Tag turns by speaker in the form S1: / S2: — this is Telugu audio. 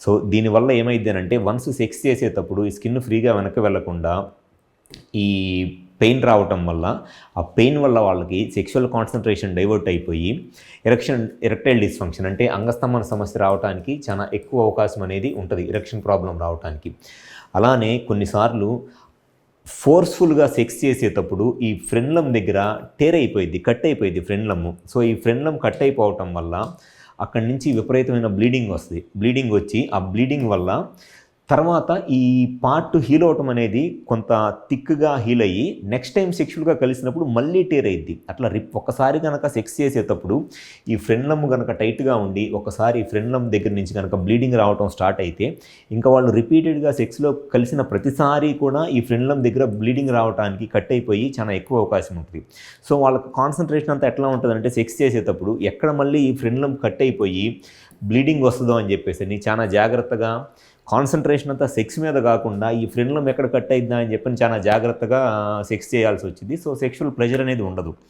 S1: సో దీనివల్ల ఏమైంది అంటే వన్స్ సెక్స్ చేసేటప్పుడు ఈ స్కిన్ ఫ్రీగా వెనక్కి వెళ్లకుండా ఈ పెయిన్ రావటం వల్ల ఆ పెయిన్ వల్ల వాళ్ళకి సెక్షువల్ కాన్సన్ట్రేషన్ డైవర్ట్ అయిపోయి ఎరెక్టైల్ డిస్ఫంక్షన్ అంటే అంగస్తంభన సమస్య రావడానికి చాలా ఎక్కువ అవకాశం అనేది ఉంటుంది, ఎరెక్షన్ ప్రాబ్లం రావడానికి. అలానే కొన్నిసార్లు ఫోర్స్ఫుల్గా సెక్స్ చేసేటప్పుడు ఈ ఫ్రెండ్లం దగ్గర కట్ అయిపోయింది ఫ్రెండ్లమ్. సో ఈ ఫ్రెండ్లం కట్ అయిపోవటం వల్ల అక్కడి నుంచి విపరీతమైన బ్లీడింగ్ వస్తుంది. బ్లీడింగ్ వచ్చి ఆ బ్లీడింగ్ వల్ల తర్వాత ఈ పార్ట్ హీల్ అవటం అనేది కొంత థిక్గా హీల్ అయ్యి నెక్స్ట్ టైం సెక్షువల్గా కలిసినప్పుడు మళ్ళీ టేర్ అయ్యిద్ది. అట్లా ఒక్కసారి కనుక సెక్స్ చేసేటప్పుడు ఈ ఫ్రెండ్లమ్ కనుక టైట్గా ఉండి ఒకసారి ఫ్రెండ్లమ్ దగ్గర నుంచి కనుక బ్లీడింగ్ రావటం స్టార్ట్ అయితే ఇంకా వాళ్ళు రిపీటెడ్గా సెక్స్లో కలిసిన ప్రతిసారి కూడా ఈ ఫ్రెండ్లమ్ దగ్గర బ్లీడింగ్ రావడానికి కట్ అయిపోయి చాలా ఎక్కువ అవకాశం ఉంటుంది. సో వాళ్ళకి కాన్సన్ట్రేషన్ అంతా ఎట్లా ఉంటుందంటే సెక్స్ చేసేటప్పుడు ఎక్కడ మళ్ళీ ఈ ఫ్రెండ్లమ్ కట్ అయిపోయి బ్లీడింగ్ వస్తుందో అని చెప్పేసి చాలా జాగ్రత్తగా కాన్సన్ట్రేషన్ అంతా సెక్స్ మీద కాకుండా ఈ ఫ్రెండ్లం ఎక్కడ కట్ అయిద్దా అని చెప్పి చాలా జాగ్రత్తగా సెక్స్ చేయాల్సి వచ్చింది. సో సెక్షువల్ ప్లెజర్ అనేది ఉండదు.